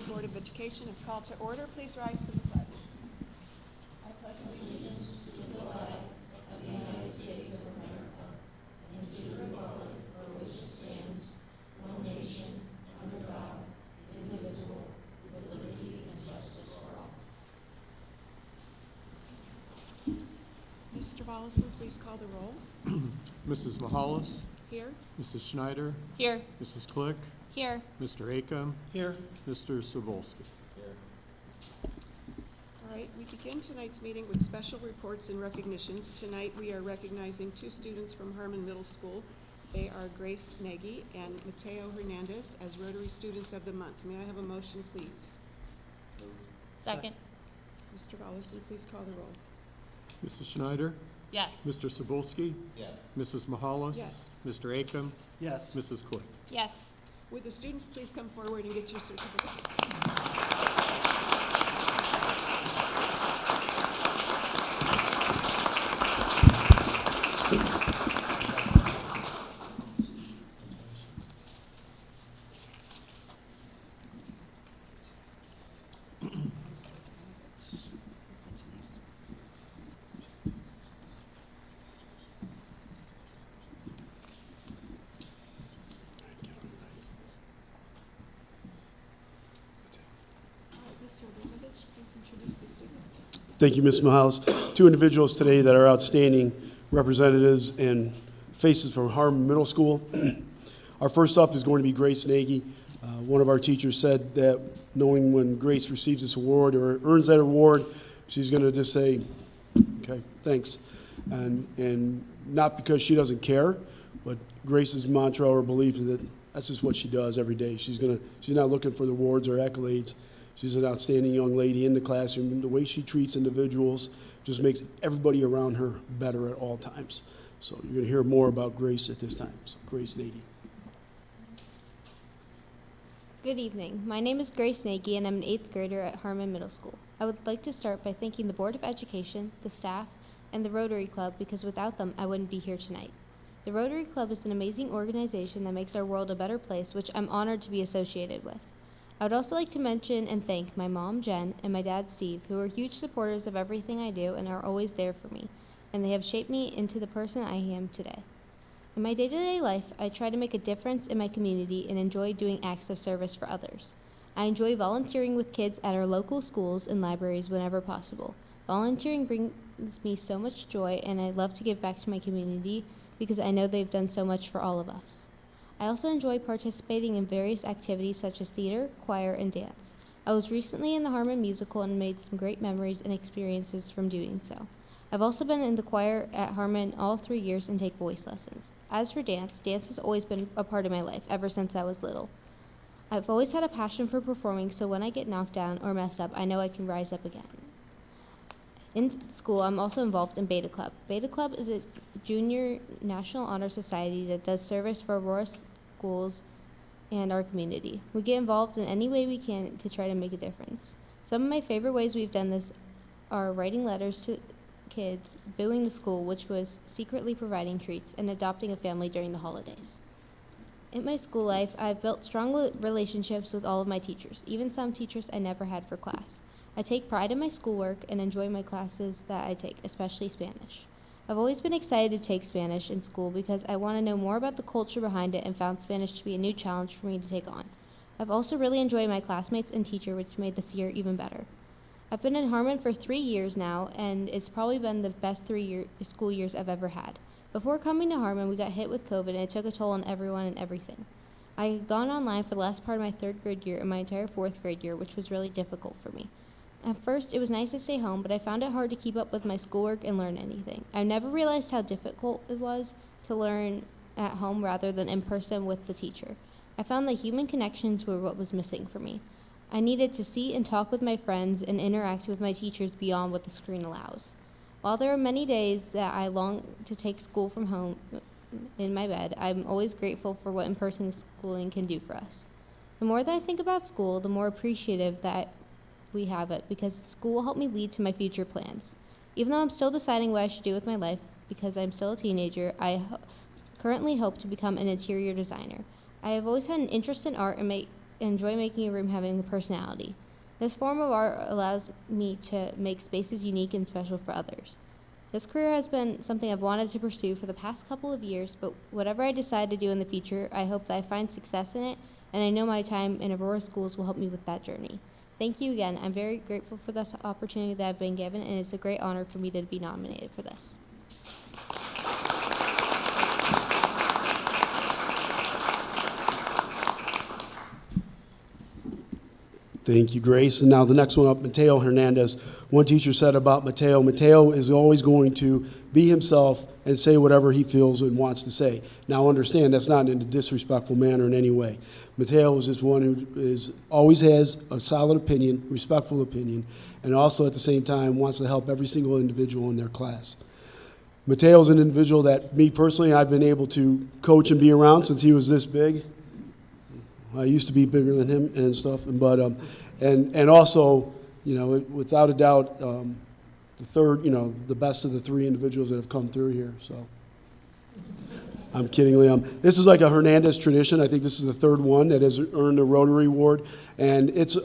Board of Education is called to order. Please rise for the pledge. I pledge allegiance. Mr. Volleson, please call the roll. Mrs. Mahalis, Here. Mrs. Schneider, Here. Mrs. Click, Here. Mr. Acom, Here. Mr. Sobolski. All right, we begin tonight's meeting with special reports and recognitions. Tonight we are recognizing two students from Harmon Middle School. They are Grace Nagy and Mateo Hernandez as Rotary Students of the Month. May I have a motion, please? Second. Mr. Volleson, please call the roll. Mrs. Schneider, Yes. Mr. Sobolski, Yes. Mrs. Mahalis. Yes. Mr. Acom, Yes. Mrs. Click. Yes. Would the students please come forward and get your certificates? All right, Mr. Abramovich, please introduce the students. Thank you, Ms. Miles. Two individuals today that are outstanding representatives and faces from Harmon Middle School. Our first up is going to be Grace Nagy. One of our teachers said that knowing when Grace receives this award or earns that award, she's going to just say, okay, thanks. And not because she doesn't care, but Grace's mantra or belief is that that's just what she does every day. She's not looking for the awards or accolades. She's an outstanding young lady in the classroom. The way she treats individuals just makes everybody around her better at all times. So you're going to hear more about Grace at this time. So Grace Nagy. Good evening. My name is Grace Nagy, and I'm an 8th grader at Harmon Middle School. I would like to start by thanking the Board of Education, the staff, and the Rotary Club because without them, I wouldn't be here tonight. The Rotary Club is an amazing organization that makes our world a better place, which I'm honored to be associated with. I would also like to mention and thank my mom, Jen, and my dad, Steve, who are huge supporters of everything I do and are always there for me, and they have shaped me into the person I am today. In my day-to-day life, I try to make a difference in my community and enjoy doing acts of service for others. I enjoy volunteering with kids at our local schools and libraries whenever possible. Volunteering brings me so much joy, and I love to give back to my community because I know they've done so much for all of us. I also enjoy participating in various activities such as theater, choir, and dance. I was recently in the Harmon musical and made some great memories and experiences from doing so. I've also been in the choir at Harmon all 3 years and take voice lessons. As for dance, dance has always been a part of my life ever since I was little. I've always had a passion for performing, so when I get knocked down or messed up, I know I can rise up again. In school, I'm also involved in Beta Club. Beta Club is a junior National Honor Society that does service for Aurora schools and our community. We get involved in any way we can to try to make a difference. Some of my favorite ways we've done this are writing letters to kids, booing the school, which was secretly providing treats, and adopting a family during the holidays. In my school life, I've built strong relationships with all of my teachers, even some teachers I never had for class. I take pride in my schoolwork and enjoy my classes that I take, especially Spanish. I've always been excited to take Spanish in school because I want to know more about the culture behind it and found Spanish to be a new challenge for me to take on. I've also really enjoyed my classmates and teacher, which made this year even better. I've been in Harmon for 3 years now, and it's probably been the best school years I've ever had. Before coming to Harmon, we got hit with COVID, and it took a toll on everyone and everything. I had gone online for the last part of my 3rd grade year and my entire 4th grade year, which was really difficult for me. At first, it was nice to stay home, but I found it hard to keep up with my schoolwork and learn anything. I never realized how difficult it was to learn at home rather than in person with the teacher. I found that human connections were what was missing for me. I needed to see and talk with my friends and interact with my teachers beyond what the screen allows. While there are many days that I long to take school from home in my bed, I'm always grateful for what in-person schooling can do for us. The more that I think about school, the more appreciative that we have it, because school will help me lead to my future plans. Even though I'm still deciding what I should do with my life because I'm still a teenager, I currently hope to become an interior designer. I have always had an interest in art and enjoy making a room having a personality. This form of art allows me to make spaces unique and special for others. This career has been something I've wanted to pursue for the past couple of years, but whatever I decide to do in the future, I hope that I find success in it, and I know my time in Aurora schools will help me with that journey. Thank you again. I'm very grateful for this opportunity that I've been given, and it's a great honor for me to be nominated for this. Thank you, Grace. And now the next one up, Mateo Hernandez. One teacher said about Mateo is always going to be himself and say whatever he feels and wants to say. Now understand, that's not in a disrespectful manner in any way. Mateo is just one who always has a solid opinion, respectful opinion, and also at the same time wants to help every single individual in their class. Mateo is an individual that me personally, I've been able to coach and be around since he was this big. I used to be bigger than him and stuff, but and also, without a doubt, the third, the best of the three individuals that have come through here. So, I'm kidding, Liam. This is like a Hernandez tradition. I think this is the third one that has earned a Rotary Award, and it's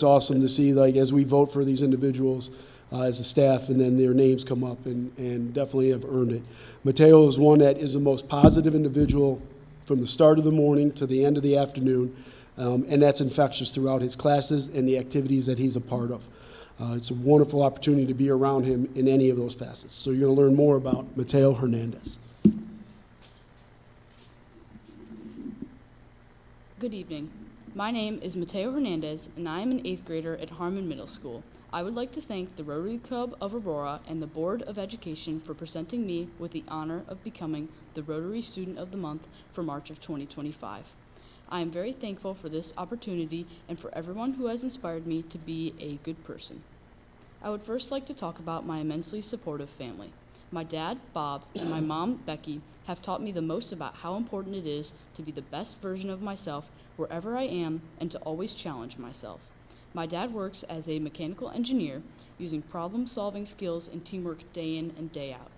awesome to see, like, as we vote for these individuals as a staff, and then their names come up and definitely have earned it. Mateo is one that is the most positive individual from the start of the morning to the end of the afternoon, and that's infectious throughout his classes and the activities that he's a part of. It's a wonderful opportunity to be around him in any of those facets. So you're going to learn more about Mateo Hernandez. Good evening. My name is Mateo Hernandez, and I am an 8th grader at Harmon Middle School. I would like to thank the Rotary Club of Aurora and the Board of Education for presenting me with the honor of becoming the Rotary Student of the Month for March of 2025. I am very thankful for this opportunity and for everyone who has inspired me to be a good person. I would first like to talk about my immensely supportive family. My dad, Bob, and my mom, Becky, have taught me the most about how important it is to be the best version of myself wherever I am and to always challenge myself. My dad works as a mechanical engineer, using problem-solving skills and teamwork day in and day out.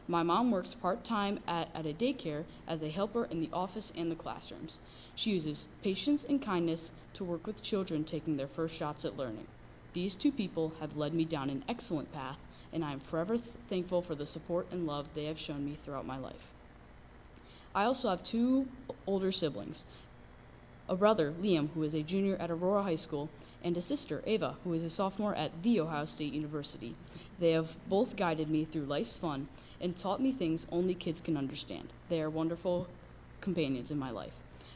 My mom works part-time at a daycare as a helper in the office and the classrooms. She uses patience and kindness to work with children taking their first shots at learning. These two people have led me down an excellent path, and I am forever thankful for the support and love they have shown me throughout my life. I also have two older siblings, a brother, Liam, who is a junior at Aurora High School, and a sister, Ava, who is a sophomore at The Ohio State University. They have both guided me through life's fun and taught me things only kids can understand. They are wonderful companions in my life.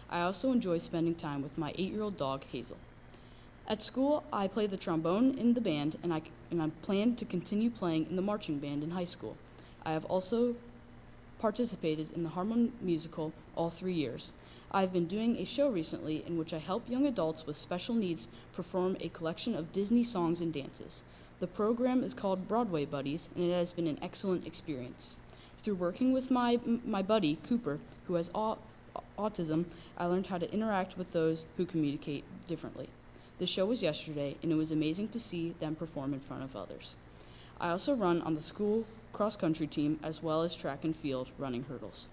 I also enjoy spending time with my 8-year-old dog, Hazel. At school, I play the trombone in the band, and I plan to continue playing in the marching band in high school. I have also participated in the Harmon musical all 3 years. I've been doing a show recently in which I help young adults with special needs perform a collection of Disney songs and dances. The program is called Broadway Buddies, and it has been an excellent experience. Through working with my buddy, Cooper, who has autism, I learned how to interact with those who communicate differently. The show was yesterday, and it was amazing to see them perform in front of others. I also run on the school cross-country team as well as track and field running hurdles.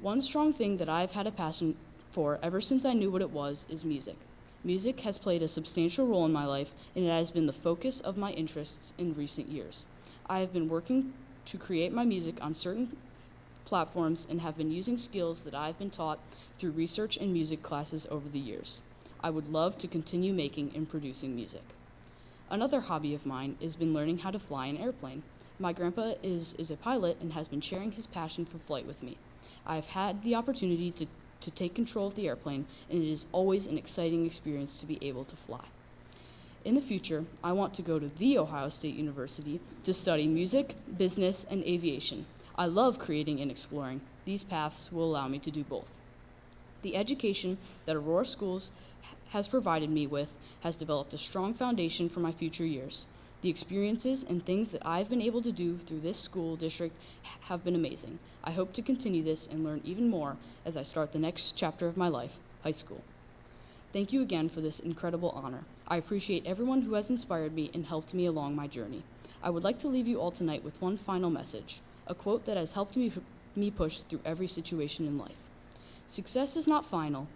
One strong thing that I've had a passion for ever since I knew what it was is music. Music has played a substantial role in my life, and it has been the focus of my interests in recent years. I have been working to create my music on certain platforms and have been using skills that I've been taught through research and music classes over the years. I would love to continue making and producing music. Another hobby of mine has been learning how to fly an airplane. My grandpa is a pilot and has been sharing his passion for flight with me. I've had the opportunity to take control of the airplane, and it is always an exciting experience to be able to fly. In the future, I want to go to The Ohio State University to study music, business, and aviation. I love creating and exploring. These paths will allow me to do both. The education that Aurora Schools has provided me with has developed a strong foundation for my future years. The experiences and things that I've been able to do through this school district have been amazing. I hope to continue this and learn even more as I start the next chapter of my life, high school. Thank you again for this incredible honor. I appreciate everyone who has inspired me and helped me along my journey. I would like to leave you all tonight with one final message, a quote that has helped me push through every situation in life. Success is not final,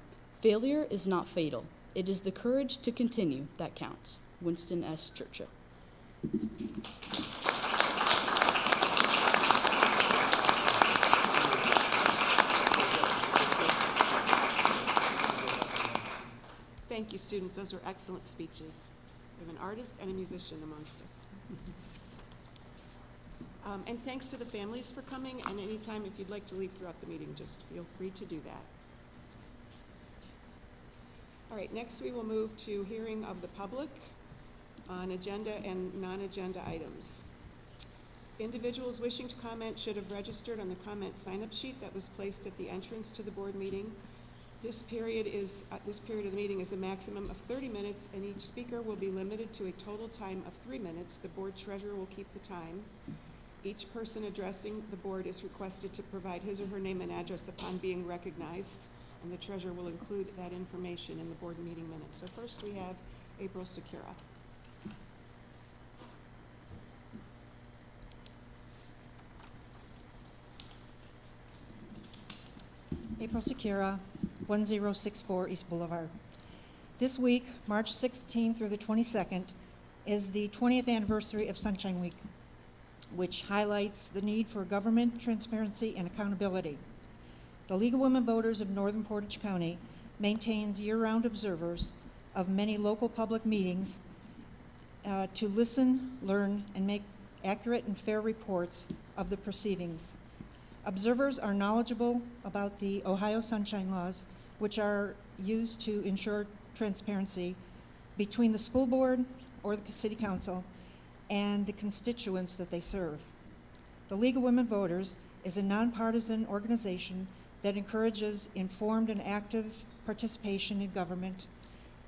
Failure is not fatal. It is the courage to continue that counts. Winston S. Churchill. Thank you, students. Those were excellent speeches. We have an artist and a musician amongst us. And thanks to the families for coming, and anytime if you'd like to leave throughout the meeting, just feel free to do that. All right, next we will move to hearing of the public on agenda and non-agenda items. Individuals wishing to comment should have registered on the comment sign-up sheet that was placed at the entrance to the board meeting. This period of the meeting is a maximum of 30 minutes, and each speaker will be limited to a total time of 3 minutes. The board treasurer will keep the time. Each person addressing the board is requested to provide his or her name and address upon being recognized, and the treasurer will include that information in the board meeting minutes. So first we have April Secura. April Secura, 1064 East Boulevard. This week, March 16th through the 22nd, is the 20th anniversary of Sunshine Week, which highlights the need for government transparency and accountability. The League of Women Voters of Northern Portage County maintains year-round observers of many local public meetings to listen, learn, and make accurate and fair reports of the proceedings. Observers are knowledgeable about the Ohio Sunshine Laws, which are used to ensure transparency between the school board or the city council and the constituents that they serve. The League of Women Voters is a nonpartisan organization that encourages informed and active participation in government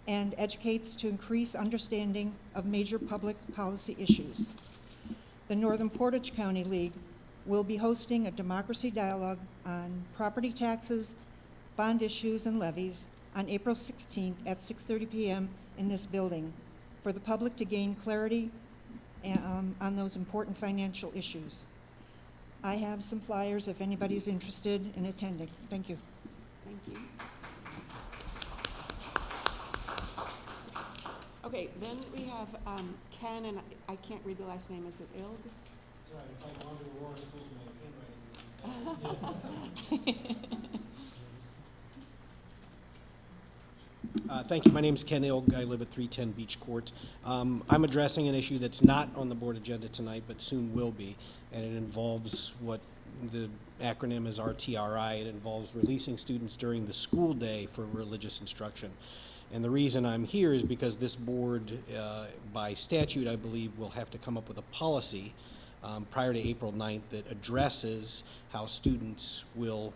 and educates to increase understanding of major public policy issues. The Northern Portage County League will be hosting a democracy dialogue on property taxes, bond issues, and levies on April 16th at 6:30 p.m. in this building for the public to gain clarity on those important financial issues. I have some flyers if anybody's interested in attending. Thank you. Thank you. Okay, then we have Ken, and I can't read the last name. Is it Ilg? Sorry, if I go to Aurora Schools, I can't write. Thank you. My name is Ken Ilg. I live at 310 Beach Court. I'm addressing an issue that's not on the board agenda tonight, but soon will be, and it involves what the acronym is RTRI. It involves releasing students during the school day for religious instruction. And the reason I'm here is because this board, by statute, I believe, will have to come up with a policy prior to April 9th that addresses how students will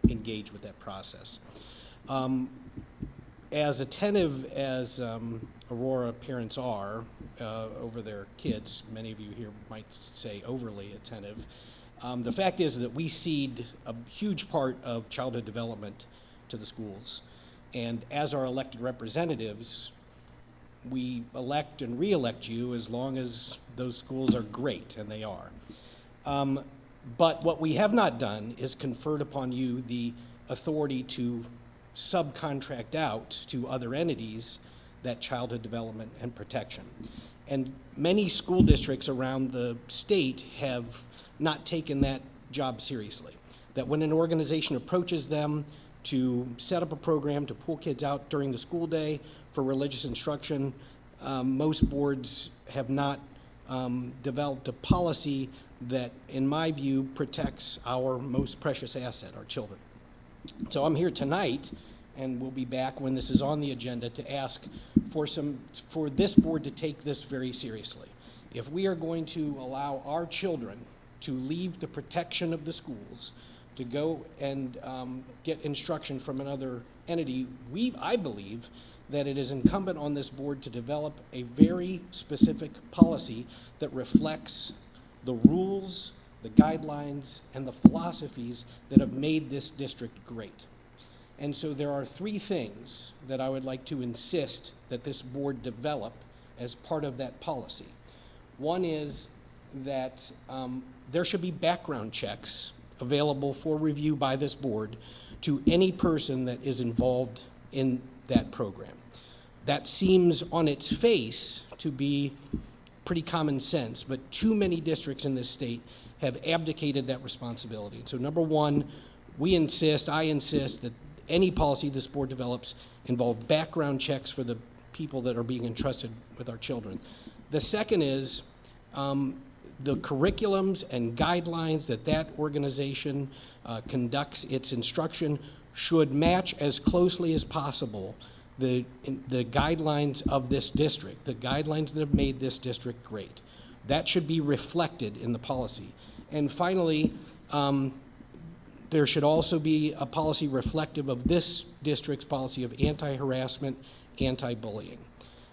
engage with that process. As attentive as Aurora parents are over their kids, many of you here might say overly attentive, the fact is that we cede a huge part of childhood development to the schools. And as our elected representatives, we elect and re-elect you as long as those schools are great, and they are. But what we have not done is conferred upon you the authority to subcontract out to other entities that childhood development and protection. And many school districts around the state have not taken that job seriously. That when an organization approaches them to set up a program to pull kids out during the school day for religious instruction, most boards have not developed a policy that, in my view, protects our most precious asset, our children. So I'm here tonight, and we'll be back when this is on the agenda, to ask for this board to take this very seriously. If we are going to allow our children to leave the protection of the schools to go and get instruction from another entity, I believe that it is incumbent on this board to develop a very specific policy that reflects the rules, the guidelines, and the philosophies that have made this district great. And so there are three things that I would like to insist that this board develop as part of that policy. One is that there should be background checks available for review by this board to any person that is involved in that program. That seems on its face to be pretty common sense, but too many districts in this state have abdicated that responsibility. And so number one, I insist that any policy this board develops involve background checks for the people that are being entrusted with our children. The second is the curriculums and guidelines that organization conducts its instruction should match as closely as possible the guidelines of this district, the guidelines that have made this district great. That should be reflected in the policy. And finally, there should also be a policy reflective of this district's policy of anti-harassment, anti-bullying.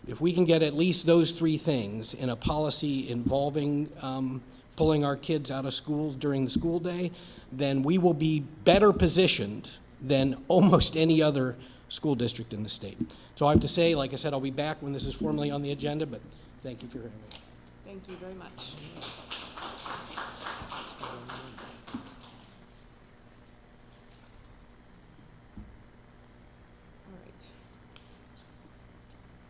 If we can get at least those three things in a policy involving pulling our kids out of schools during the school day, then we will be better positioned than almost any other school district in the state. So I have to say, like I said, I'll be back when this is formally on the agenda, but thank you for hearing me. Thank you very much. All right.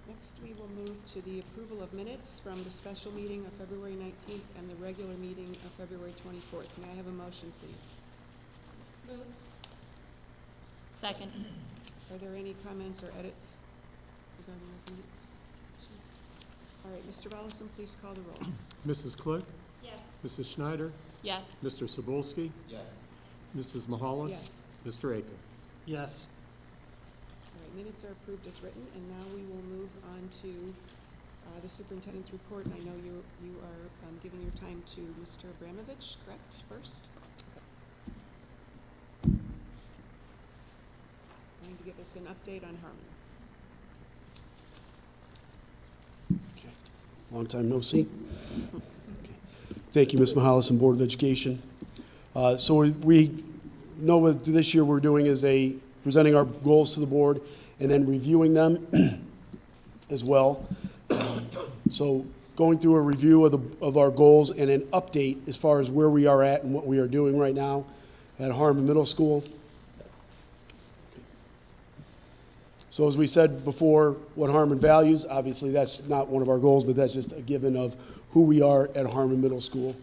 Next, we will move to the approval of minutes from the special meeting of February 19th and the regular meeting of February 24th. May I have a motion, please? Second. Are there any comments or edits regarding those minutes? All right, Mr. Volleson, please call the roll. Mrs. Click? Yes. Mrs. Schneider? Yes. Mr. Cebulski? Yes. Mrs. Mahalis? Yes. Mr. Aiken? Yes. All right, minutes are approved as written, and now we will move on to the superintendent's report. And I know you are giving your time to Mr. Abramovich, correct, first? Going to give us an update on Harmon. Okay. Long time no see. Okay. Thank you, Ms. Mahalis and Board of Education. So we know what this year we're doing is presenting our goals to the board and then reviewing them as well. So going through a review of our goals and an update as far as where we are at and what we are doing right now at Harmon Middle School. So as we said before, what Harmon values, obviously that's not one of our goals, but that's just a given of who we are at Harmon Middle School.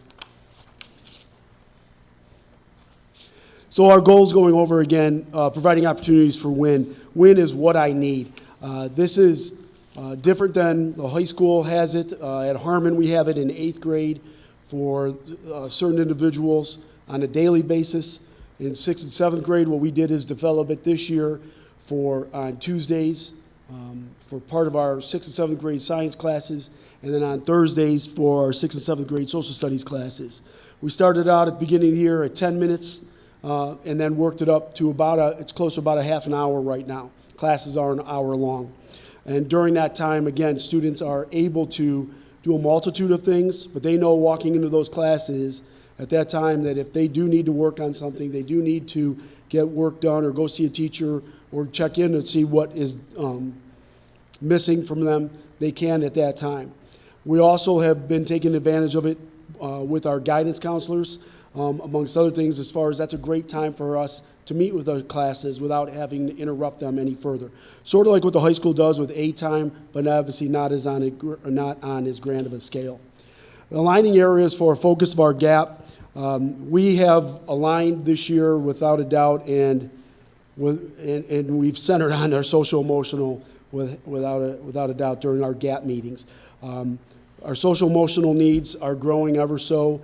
So our goals going over again, providing opportunities for win. Win is what I need. This is different than the high school has it. At Harmon, we have it in 8th grade for certain individuals on a daily basis. In 6th and 7th grade, what we did is develop it this year for on Tuesdays for part of our 6th and 7th grade science classes, and then on Thursdays for our 6th and 7th grade social studies classes. We started out at the beginning of the year at 10 minutes and then worked it up to it's close to about a half an hour right now. Classes are an hour long. And during that time, again, students are able to do a multitude of things, but they know walking into those classes at that time that if they do need to work on something, they do need to get work done or go see a teacher or check in and see what is missing from them, they can at that time. We also have been taking advantage of it with our guidance counselors, amongst other things, as far as that's a great time for us to meet with our classes without having to interrupt them any further. Sort of like what the high school does with A time, but obviously not on as grand of a scale. The aligning areas for a focus of our gap, we have aligned this year without a doubt, and we've centered on our social emotional without a doubt during our gap meetings. Our social emotional needs are growing ever so.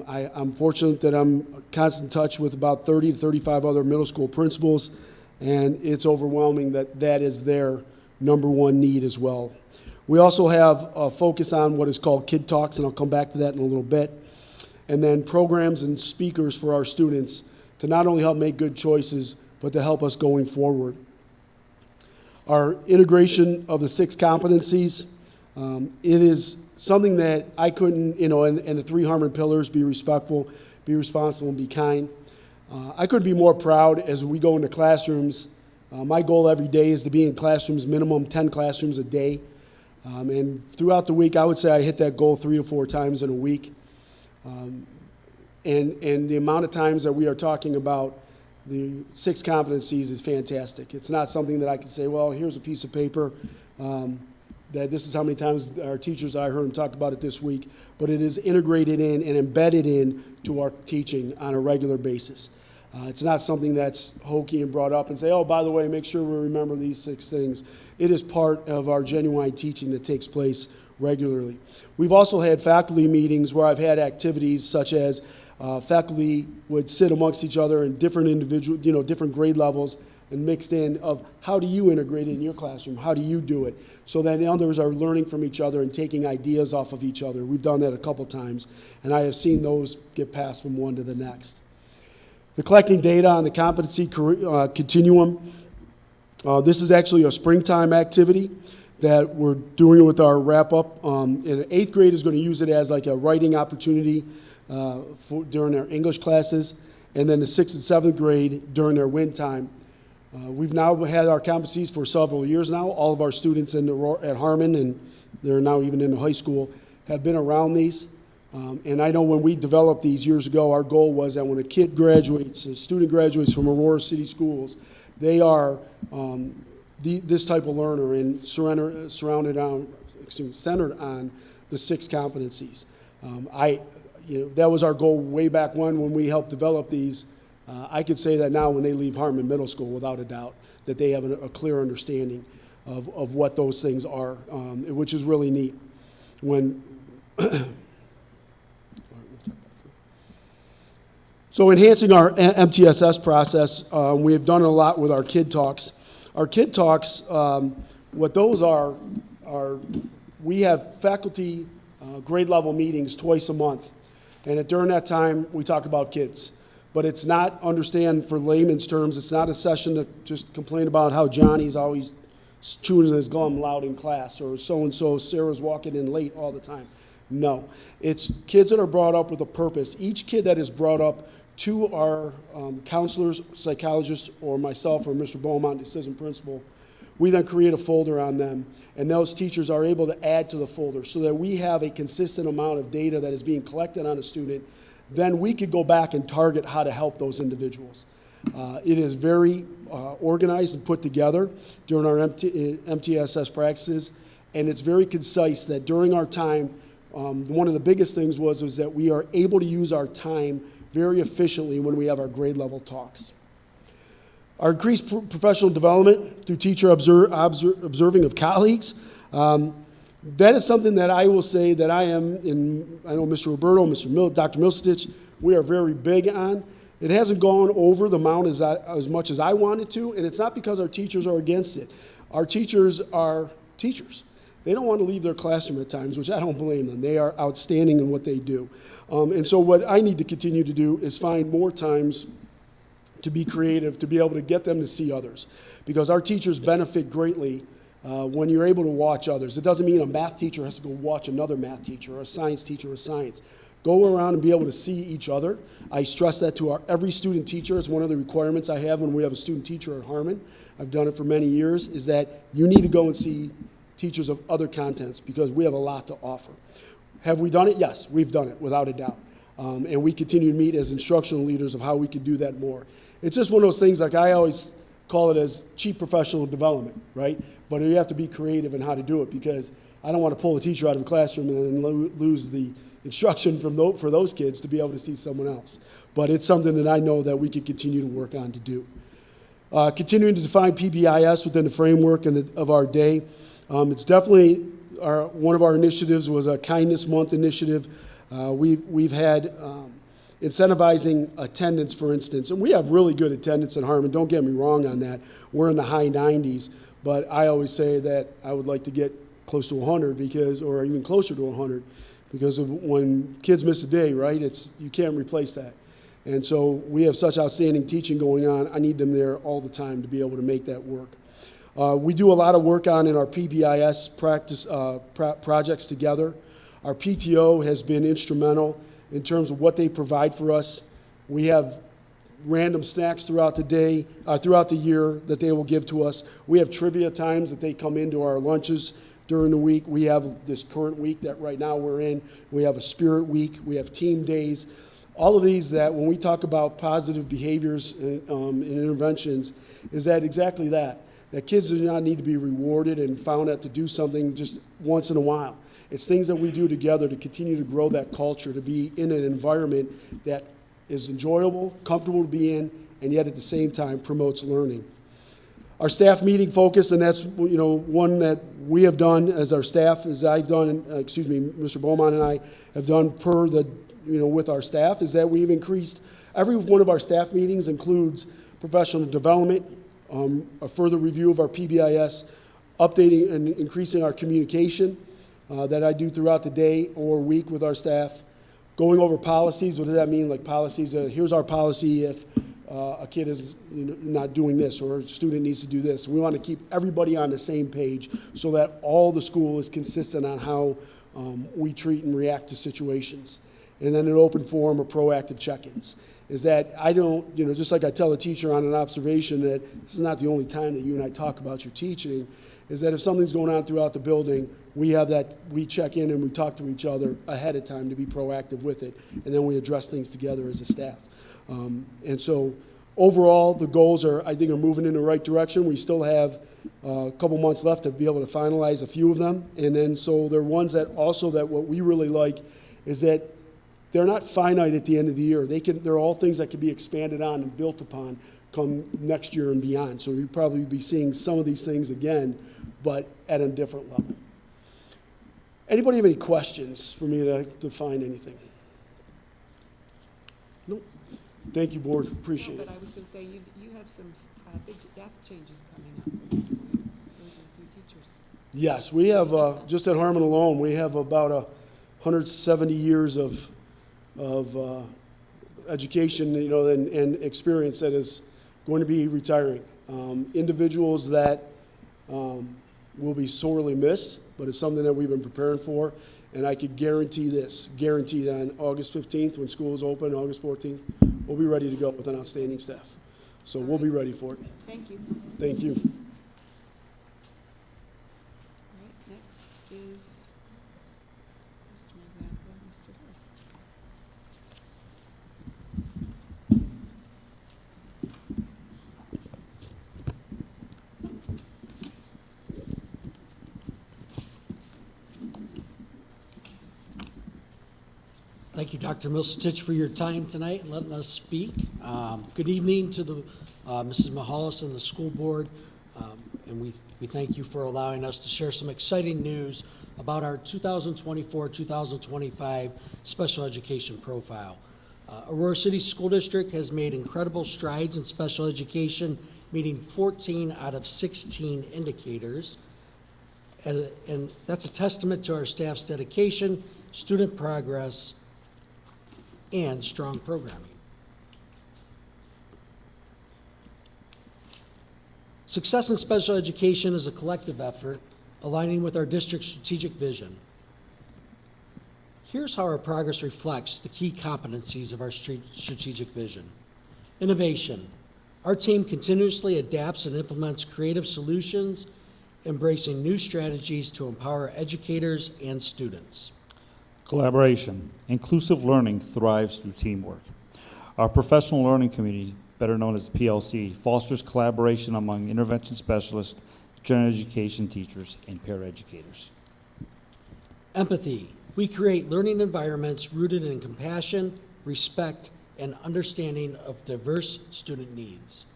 I'm fortunate that I'm in constant touch with about 30 to 35 other middle school principals, and it's overwhelming that is their number one need as well. We also have a focus on what is called Kid Talks, and I'll come back to that in a little bit. And then programs and speakers for our students to not only help make good choices, but to help us going forward. Our integration of the 6 competencies, it is something that I couldn't, and the 3 Harmon pillars: be respectful, be responsible, and be kind. I couldn't be more proud as we go into classrooms. My goal every day is to be in classrooms, minimum 10 classrooms a day. And throughout the week, I would say I hit that goal 3 to 4 times in a week. And the amount of times that we are talking about the 6 competencies is fantastic. It's not something that I can say, well, here's a piece of paper, that this is how many times our teachers, I heard them talk about it this week, but it is integrated in and embedded in to our teaching on a regular basis. It's not something that's hokey and brought up and say, oh, by the way, make sure we remember these 6 things. It is part of our genuine teaching that takes place regularly. We've also had faculty meetings where I've had activities such as faculty would sit amongst each other in different individual, different grade levels and mixed in of how do you integrate it in your classroom? How do you do it? So that the others are learning from each other and taking ideas off of each other. We've done that a couple times, and I have seen those get passed from one to the next. The collecting data on the competency continuum. This is actually a springtime activity that we're doing with our wrap-up. And 8th grade is going to use it as like a writing opportunity during their English classes, and then the 6th and 7th grade during their win time. We've now had our competencies for several years now. All of our students at Harmon, and they're now even in the high school, have been around these. And I know when we developed these years ago, our goal was that when a student graduates from Aurora City Schools, they are this type of learner and centered on the 6 competencies. That was our goal way back when we helped develop these. I could say that now when they leave Harmon Middle School, without a doubt, that they have a clear understanding of what those things are, which is really neat. So enhancing our MTSS process, we have done a lot with our Kid Talks. Our Kid Talks, what those are we have faculty grade level meetings twice a month. And during that time, we talk about kids. But it's not, understand for layman's terms, it's not a session to just complain about how Johnny's always chewing his gum loud in class, or so-and-so, Sarah's walking in late all the time. No. It's kids that are brought up with a purpose. Each kid that is brought up to our counselors, psychologists, or myself or Mr. Beaumont, the assistant principal, we then create a folder on them, and those teachers are able to add to the folder so that we have a consistent amount of data that is being collected on a student. Then we could go back and target how to help those individuals. It is very organized and put together during our MTSS practices, and it's very concise that during our time, one of the biggest things was that we are able to use our time very efficiently when we have our grade level talks. Our increased professional development through teacher observing of colleagues, that is something that I will say that I know Mr. Roberto, Dr. Milstich, we are very big on. It hasn't gone over the amount as much as I wanted to, and it's not because our teachers are against it. Our teachers are teachers. They don't want to leave their classroom at times, which I don't blame them. They are outstanding in what they do. And so what I need to continue to do is find more times to be creative, to be able to get them to see others. Because our teachers benefit greatly when you're able to watch others. It doesn't mean a math teacher has to go watch another math teacher or a science teacher or science. Go around and be able to see each other. I stress that to every student teacher. It's one of the requirements I have when we have a student teacher at Harmon. I've done it for many years, is that you need to go and see teachers of other contents because we have a lot to offer. Have we done it? Yes, we've done it without a doubt. And we continue to meet as instructional leaders of how we could do that more. It's just one of those things, like I always call it as cheap professional development, right? But you have to be creative in how to do it because I don't want to pull a teacher out of a classroom and then lose the instruction for those kids to be able to see someone else. But it's something that I know that we could continue to work on to do. Continuing to define PBIS within the framework of our day. It's definitely one of our initiatives was a Kindness Month initiative. We've had incentivizing attendance, for instance, and we have really good attendance at Harmon. Don't get me wrong on that. We're in the high 90s, but I always say that I would like to get close to 100 or even closer to 100 because of when kids miss a day, right? You can't replace that. And so we have such outstanding teaching going on. I need them there all the time to be able to make that work. We do a lot of work in our PBIS practice projects together. Our PTO has been instrumental in terms of what they provide for us. We have random snacks throughout the day, throughout the year that they will give to us. We have trivia times that they come into our lunches during the week. We have this current week that right now we're in. We have a spirit week. We have team days. All of these that when we talk about positive behaviors and interventions, is that exactly that kids do not need to be rewarded and found out to do something just once in a while. It's things that we do together to continue to grow that culture, to be in an environment that is enjoyable, comfortable to be in, and yet at the same time promotes learning. Our staff meeting focus, and that's one that we have done as our staff, as I've done, Mr. Beaumont and I have done per the, with our staff, is that we've increased, every one of our staff meetings includes professional development, a further review of our PBIS, updating and increasing our communication that I do throughout the day or week with our staff, going over policies. What does that mean? Like policies, here's our policy if a kid is not doing this or a student needs to do this. We want to keep everybody on the same page so that all the school is consistent on how we treat and react to situations. And then an open forum or proactive check-ins. Is that I don't, just like I tell a teacher on an observation that this is not the only time that you and I talk about your teaching, is that if something's going on throughout the building, we check in and we talk to each other ahead of time to be proactive with it, and then we address things together as a staff. And so overall, the goals I think are moving in the right direction. We still have a couple months left to be able to finalize a few of them. And then so there are ones that what we really like is that they're not finite at the end of the year. They're all things that can be expanded on and built upon come next year and beyond. So you'll probably be seeing some of these things again, but at a different level. Anybody have any questions for me to define anything? Nope. Thank you, board. Appreciate it. But I was going to say, you have some big staff changes coming up for this week. There's a few teachers. Yes, we have, just at Harmon alone, we have about 170 years of education, and experience that is going to be retiring. Individuals that will be sorely missed, but it's something that we've been preparing for. And I could guarantee that on August 15th, when school is open, August 14th, we'll be ready to go with an outstanding staff. So we'll be ready for it. Thank you. Thank you. All right, next is Mr. McGrath, Mr. Hurst. Thank you, Dr. Milsitich, for your time tonight and letting us speak. Good evening to the Mrs. Mahalis and the school board, and we thank you for allowing us to share some exciting news about our 2024-2025 special education profile. Aurora City School District has made incredible strides in special education, meeting 14 out of 16 indicators, and that's a testament to our staff's dedication, student progress, and strong programming. Success in special education is a collective effort, aligning with our district's strategic vision. Here's how our progress reflects the key competencies of our strategic vision. Innovation. Our team continuously adapts and implements creative solutions, embracing new strategies to empower educators and students. Collaboration. Inclusive learning thrives through teamwork. Our professional learning community, better known as the PLC, fosters collaboration among intervention specialists, general education teachers, and paraeducators. Empathy. We create learning environments rooted in compassion, respect, and understanding of diverse student needs.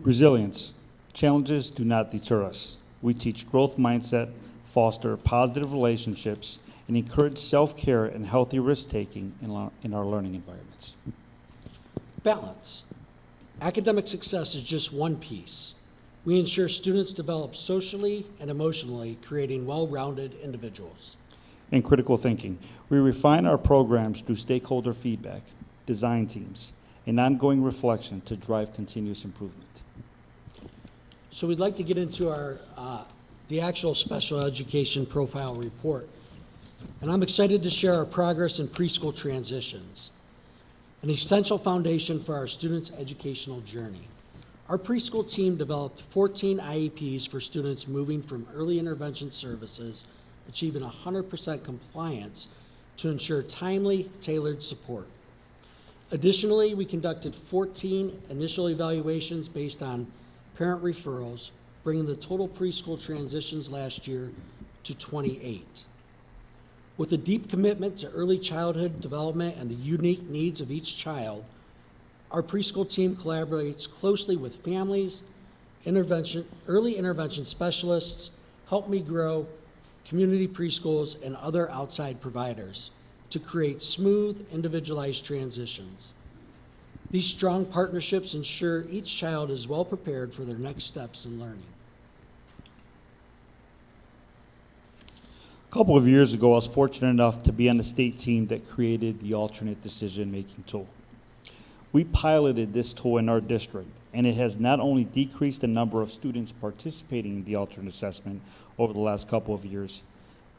Resilience. Challenges do not deter us. We teach growth mindset, foster positive relationships, and encourage self-care and healthy risk-taking in our learning environments. Balance. Academic success is just one piece. We ensure students develop socially and emotionally, creating well-rounded individuals. And critical thinking. We refine our programs through stakeholder feedback, design teams, and ongoing reflection to drive continuous improvement. So we'd like to get into the actual special education profile report. And I'm excited to share our progress in preschool transitions, an essential foundation for our students' educational journey. Our preschool team developed 14 IEPs for students moving from early intervention services, achieving 100% compliance to ensure timely, tailored support. Additionally, we conducted 14 initial evaluations based on parent referrals, bringing the total preschool transitions last year to 28. With a deep commitment to early childhood development and the unique needs of each child, our preschool team collaborates closely with families, early intervention specialists, Help Me Grow, community preschools, and other outside providers to create smooth, individualized transitions. These strong partnerships ensure each child is well prepared for their next steps in learning. A couple of years ago, I was fortunate enough to be on the state team that created the alternate decision-making tool. We piloted this tool in our district, and it has not only decreased the number of students participating in the alternate assessment over the last couple of years,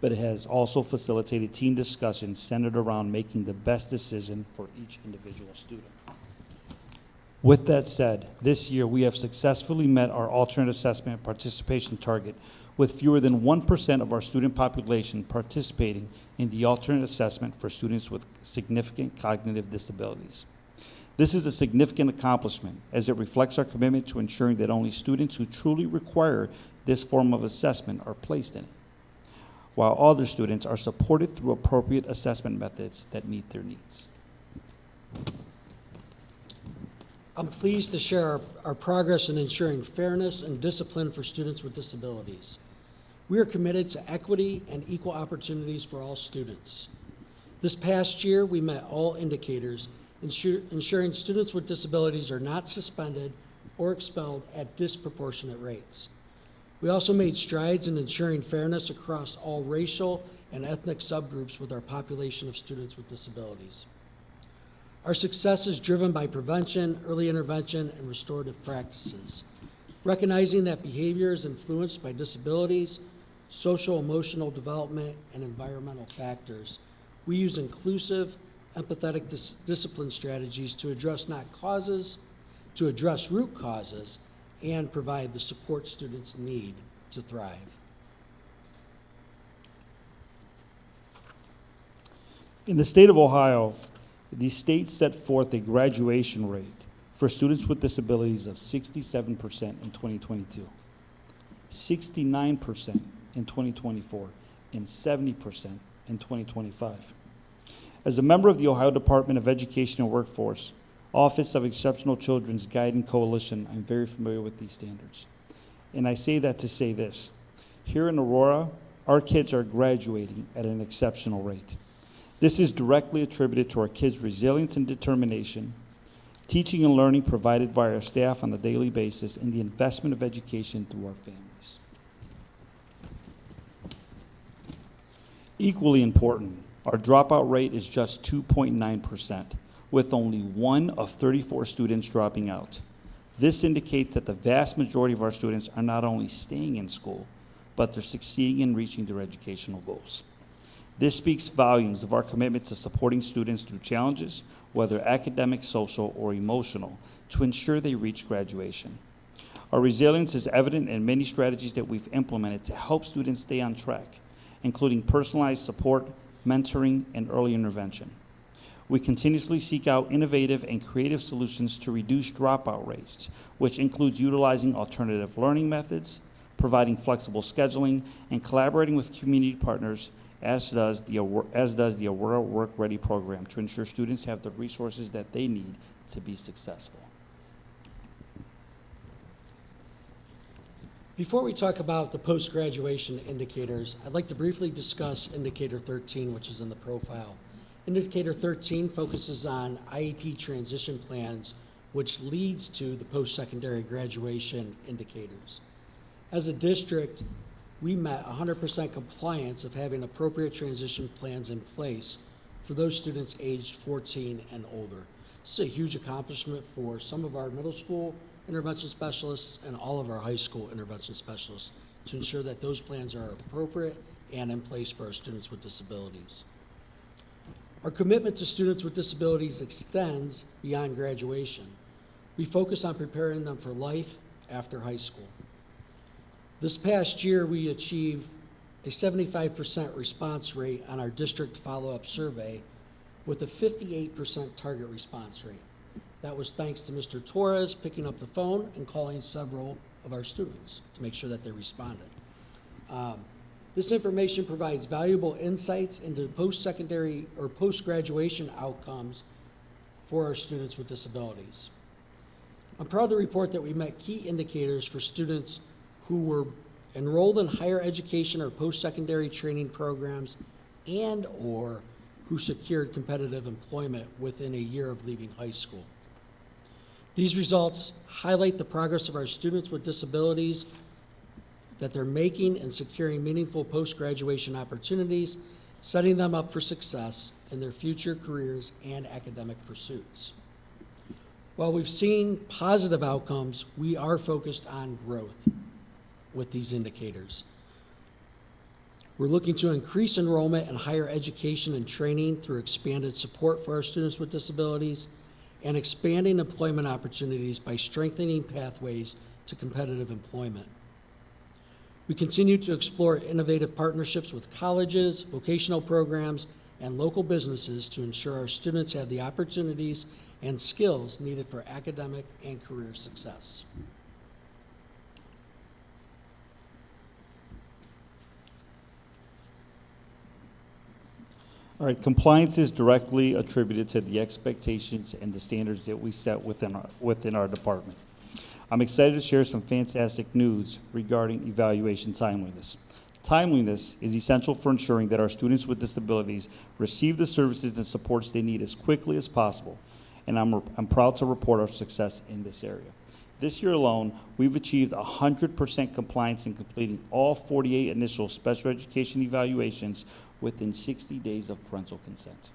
but it has also facilitated team discussions centered around making the best decision for each individual student. With that said, this year we have successfully met our alternate assessment participation target with fewer than 1% of our student population participating in the alternate assessment for students with significant cognitive disabilities. This is a significant accomplishment as it reflects our commitment to ensuring that only students who truly require this form of assessment are placed in it, while other students are supported through appropriate assessment methods that meet their needs. I'm pleased to share our progress in ensuring fairness and discipline for students with disabilities. We are committed to equity and equal opportunities for all students. This past year, we met all indicators, ensuring students with disabilities are not suspended or expelled at disproportionate rates. We also made strides in ensuring fairness across all racial and ethnic subgroups with our population of students with disabilities. Our success is driven by prevention, early intervention, and restorative practices. Recognizing that behavior is influenced by disabilities, social emotional development, and environmental factors, we use inclusive, empathetic discipline strategies to address root causes, and provide the support students need to thrive. In the state of Ohio, the state set forth a graduation rate for students with disabilities of 67% in 2022, 69% in 2024, and 70% in 2025. As a member of the Ohio Department of Education and Workforce, Office of Exceptional Children's Guiding Coalition, I'm very familiar with these standards. And I say that to say this. Here in Aurora, our kids are graduating at an exceptional rate. This is directly attributed to our kids' resilience and determination, teaching and learning provided by our staff on a daily basis, and the investment of education through our families. Equally important, our dropout rate is just 2.9%, with only 1 of 34 students dropping out. This indicates that the vast majority of our students are not only staying in school, but they're succeeding in reaching their educational goals. This speaks volumes of our commitment to supporting students through challenges, whether academic, social, or emotional, to ensure they reach graduation. Our resilience is evident in many strategies that we've implemented to help students stay on track, including personalized support, mentoring, and early intervention. We continuously seek out innovative and creative solutions to reduce dropout rates, which includes utilizing alternative learning methods, providing flexible scheduling, and collaborating with community partners, as does the Aurora Work Ready program, to ensure students have the resources that they need to be successful. Before we talk about the post-graduation indicators, I'd like to briefly discuss Indicator 13, which is in the profile. Indicator 13 focuses on IEP transition plans, which leads to the post-secondary graduation indicators. As a district, we met 100% compliance of having appropriate transition plans in place for those students aged 14 and older. This is a huge accomplishment for some of our middle school intervention specialists and all of our high school intervention specialists to ensure that those plans are appropriate and in place for our students with disabilities. Our commitment to students with disabilities extends beyond graduation. We focus on preparing them for life after high school. This past year, we achieved a 75% response rate on our district follow-up survey, with a 58% target response rate. That was thanks to Mr. Torres picking up the phone and calling several of our students to make sure that they responded. This information provides valuable insights into post-secondary or post-graduation outcomes for our students with disabilities. I'm proud to report that we met key indicators for students who were enrolled in higher education or post-secondary training programs and/or who secured competitive employment within a year of leaving high school. These results highlight the progress of our students with disabilities that they're making in securing meaningful post-graduation opportunities, setting them up for success in their future careers and academic pursuits. While we've seen positive outcomes, we are focused on growth with these indicators. We're looking to increase enrollment in higher education and training through expanded support for our students with disabilities and expanding employment opportunities by strengthening pathways to competitive employment. We continue to explore innovative partnerships with colleges, vocational programs, and local businesses to ensure our students have the opportunities and skills needed for academic and career success. All right, compliance is directly attributed to the expectations and the standards that we set within our department. I'm excited to share some fantastic news regarding evaluation timeliness. Timeliness is essential for ensuring that our students with disabilities receive the services and supports they need as quickly as possible, and I'm proud to report our success in this area. This year alone, we've achieved 100% compliance in completing all 48 initial special education evaluations within 60 days of parental consent.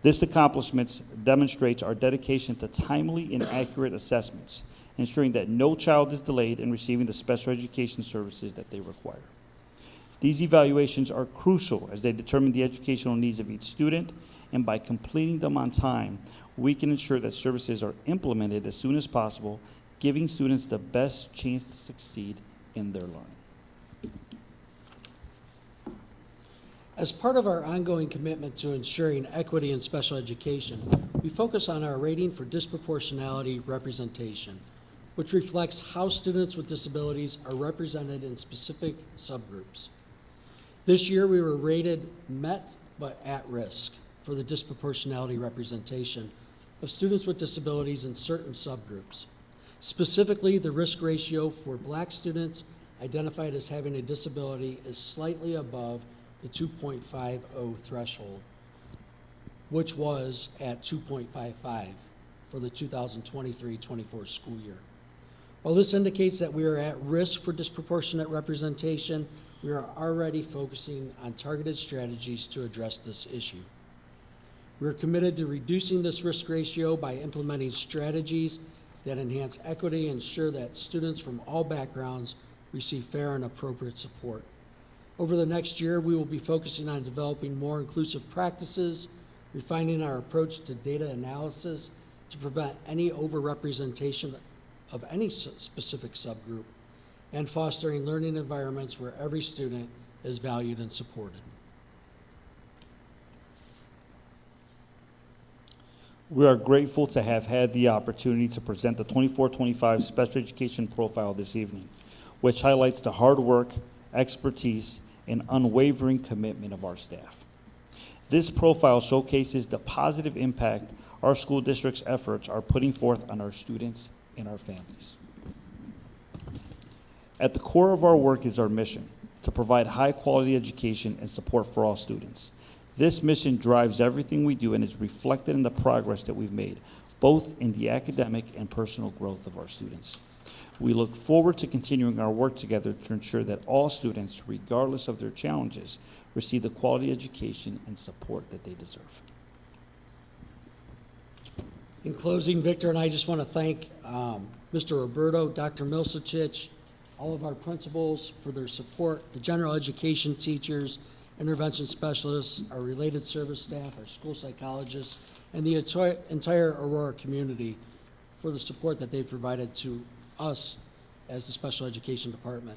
This accomplishment demonstrates our dedication to timely and accurate assessments, ensuring that no child is delayed in receiving the special education services that they require. These evaluations are crucial as they determine the educational needs of each student, and by completing them on time, we can ensure that services are implemented as soon as possible, giving students the best chance to succeed in their learning. As part of our ongoing commitment to ensuring equity in special education, we focus on our rating for disproportionality representation, which reflects how students with disabilities are represented in specific subgroups. This year, we were rated met but at risk for the disproportionality representation of students with disabilities in certain subgroups. Specifically, the risk ratio for Black students identified as having a disability is slightly above the 2.50 threshold, which was at 2.55 for the 2023-24 school year. While this indicates that we are at risk for disproportionate representation, we are already focusing on targeted strategies to address this issue. We are committed to reducing this risk ratio by implementing strategies that enhance equity and ensure that students from all backgrounds receive fair and appropriate support. Over the next year, we will be focusing on developing more inclusive practices, refining our approach to data analysis to prevent any overrepresentation of any specific subgroup, and fostering learning environments where every student is valued and supported. We are grateful to have had the opportunity to present the 24-25 Special Education Profile this evening, which highlights the hard work, expertise, and unwavering commitment of our staff. This profile showcases the positive impact our school district's efforts are putting forth on our students and our families. At the core of our work is our mission, to provide high-quality education and support for all students. This mission drives everything we do and is reflected in the progress that we've made, both in the academic and personal growth of our students. We look forward to continuing our work together to ensure that all students, regardless of their challenges, receive the quality education and support that they deserve. In closing, Victor and I just want to thank Mr. Roberto, Dr. Milsicic, all of our principals for their support, the general education teachers, intervention specialists, our related service staff, our school psychologists, and the entire Aurora community for the support that they've provided to us as the special education department.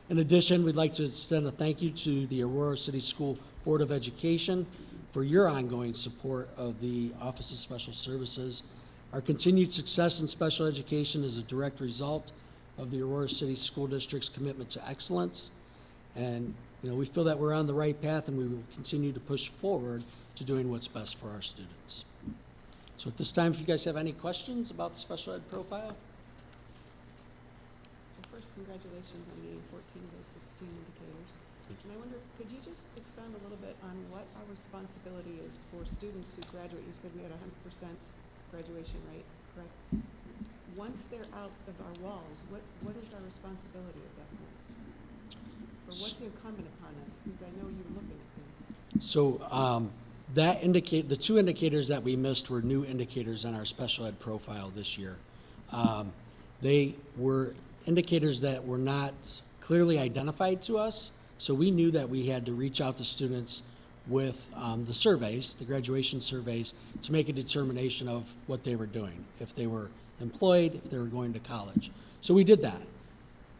In addition, we'd like to extend a thank you to the Aurora City School Board of Education for your ongoing support of the Office of Special Services. Our continued success in special education is a direct result of the Aurora City School District's commitment to excellence. And, we feel that we're on the right path, and we will continue to push forward to doing what's best for our students. So at this time, if you guys have any questions about the special ed profile? Well, first, congratulations on getting 14 of those 16 indicators. And I wonder, could you just expound a little bit on what our responsibility is for students who graduate? You said we had 100% graduation rate, correct? Once they're out of our walls, what is our responsibility at that point? Or what's incumbent upon us? Because I know you're looking at things. So the two indicators that we missed were new indicators on our special ed profile this year. They were indicators that were not clearly identified to us, so we knew that we had to reach out to students with the surveys, the graduation surveys, to make a determination of what they were doing, if they were employed, if they were going to college. So we did that.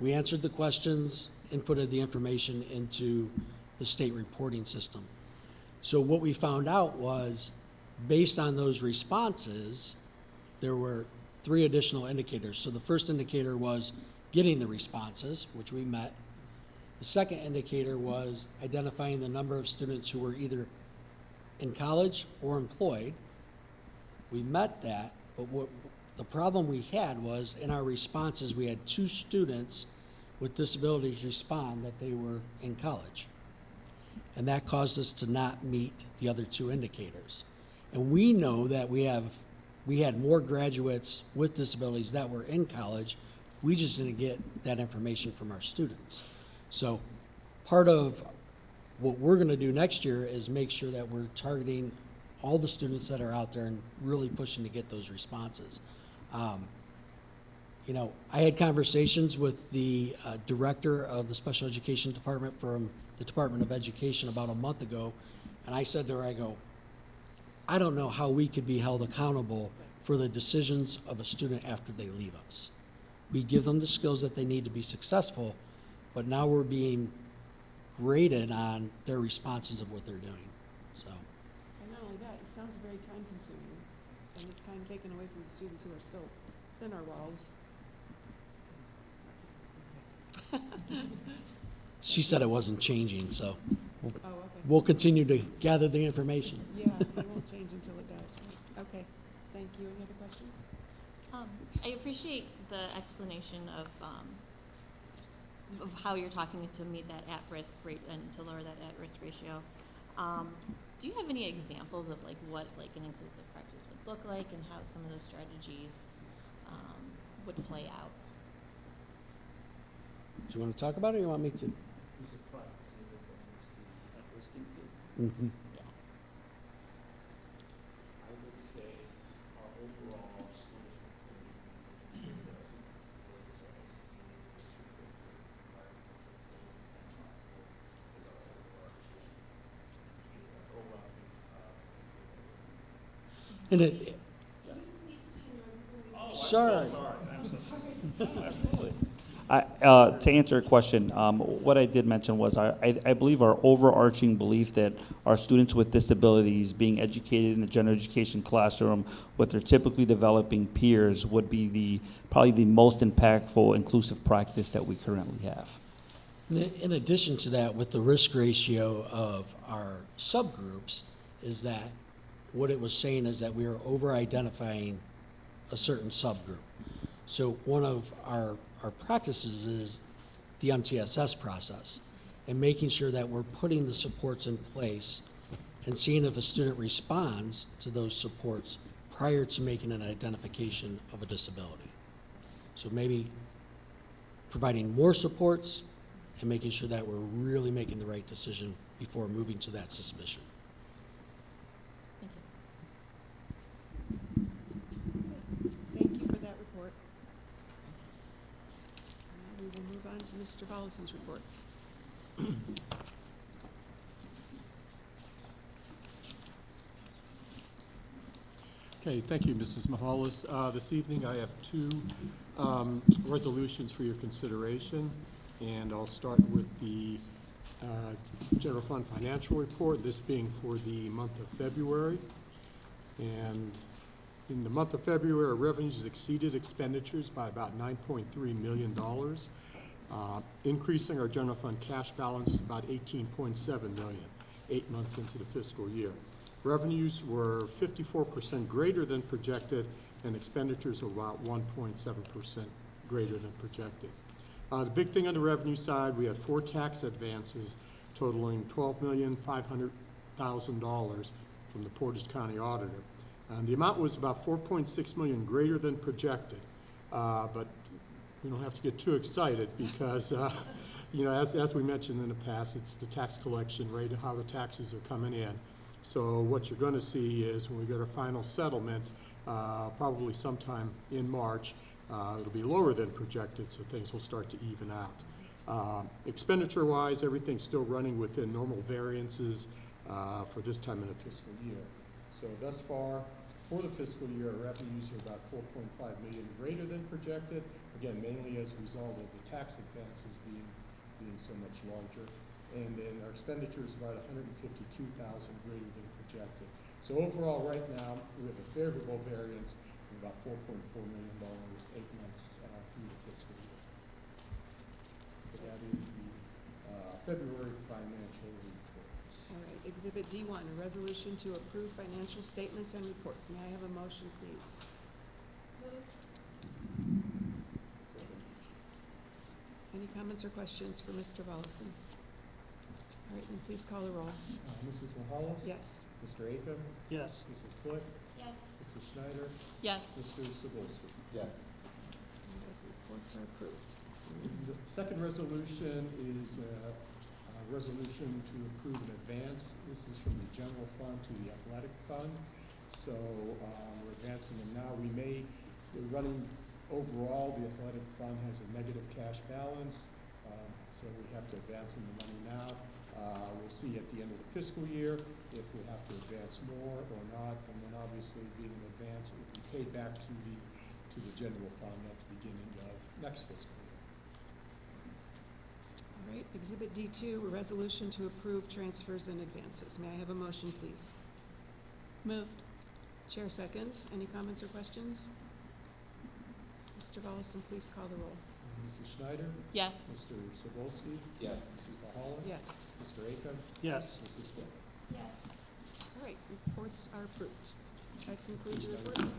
We answered the questions, inputted the information into the state reporting system. So what we found out was, based on those responses, there were 3 additional indicators. So the first indicator was getting the responses, which we met. The second indicator was identifying the number of students who were either in college or employed. We met that, but what the problem we had was, in our responses, we had 2 students with disabilities respond that they were in college. And that caused us to not meet the other 2 indicators. And we know that we had more graduates with disabilities that were in college. We just didn't get that information from our students. So part of what we're going to do next year is make sure that we're targeting all the students that are out there and really pushing to get those responses. I had conversations with the director of the special education department from the Department of Education about a month ago, and I said to her, I don't know how we could be held accountable for the decisions of a student after they leave us. We give them the skills that they need to be successful, but now we're being graded on their responses of what they're doing. So, And not only that, it sounds very time consuming, and it's time taken away from the students who are still in our walls. she said it wasn't changing, so Oh, okay. we'll continue to gather the information. Yeah, it won't change until it does. Okay, thank you. Any other questions? I appreciate the explanation of how you're talking to meet that at-risk rate and to lower that at-risk ratio. Do you have any examples of what an inclusive practice would look like and how some of those strategies would play out? Do you want to talk about it or you want me to? Mm-hmm. Yeah. I would say our overall school And it, sorry. To answer your question, what I did mention was I believe our overarching belief that our students with disabilities being educated in a general education classroom with their typically developing peers would be probably the most impactful inclusive practice that we currently have. In addition to that, with the risk ratio of our subgroups, is that what it was saying is that we are over-identifying a certain subgroup. So one of our practices is the MTSS process and making sure that we're putting the supports in place and seeing if a student responds to those supports prior to making an identification of a disability. So maybe providing more supports and making sure that we're really making the right decision before moving to that suspicion. Thank you. Thank you for that report. Now we will move on to Mr. Hollison's report. Okay, thank you, Mrs. Mahalis. This evening, I have 2 resolutions for your consideration, and I'll start with the general fund financial report, this being for the month of February. And in the month of February, our revenues exceeded expenditures by about $9.3 million, increasing our general fund cash balance to about $18.7 million, 8 months into the fiscal year. Revenues were 54% greater than projected, and expenditures were about 1.7% greater than projected. The big thing on the revenue side, we had 4 tax advances totaling $12,500,000 from the Portage County Auditor. The amount was about $4.6 million greater than projected, but we don't have to get too excited because, you know, as we mentioned in the past, it's the tax collection rate of how the taxes are coming in. So what you're going to see is when we get our final settlement, probably sometime in March, it'll be lower than projected, so things will start to even out. Expenditure-wise, everything's still running within normal variances for this time in the fiscal year. So thus far, for the fiscal year, our revenues are about $4.5 million greater than projected, again, mainly as a result of the tax advances being so much larger. And then our expenditures are about $152,000 greater than projected. So overall, right now, we have a favorable variance of about $4.4 million, 8 months through the fiscal year. So that is the February financial report. All right, Exhibit D1, a resolution to approve financial statements and reports. May I have a motion, please? Any comments or questions for Mr. Volleson? All right, then please call the roll. Mrs. Mahalos? Yes. Mr. Akam? Yes. Mrs. Click? Yes. Mrs. Schneider? Yes. Mr. Sabolsky? Yes. And the reports are approved. The second resolution is a resolution to approve an advance. This is from the general fund to the athletic fund. So we're advancing them now. We're running overall, the athletic fund has a negative cash balance, so we have to advance them the money now. We'll see at the end of the fiscal year if we have to advance more or not, and then obviously being an advance, it will be paid back to the general fund at the beginning of next fiscal year. All right, Exhibit D2, a resolution to approve transfers and advances. May I have a motion, please? Moved. Chair seconds. Any comments or questions? Mr. Volleson, please call the roll. Mrs. Schneider? Yes. Mr. Sabolsky? Yes. Mrs. Mahalos? Yes. Mr. Akam? Yes. Mrs. Click? Yes. All right, reports are approved. That concludes your report? Okay.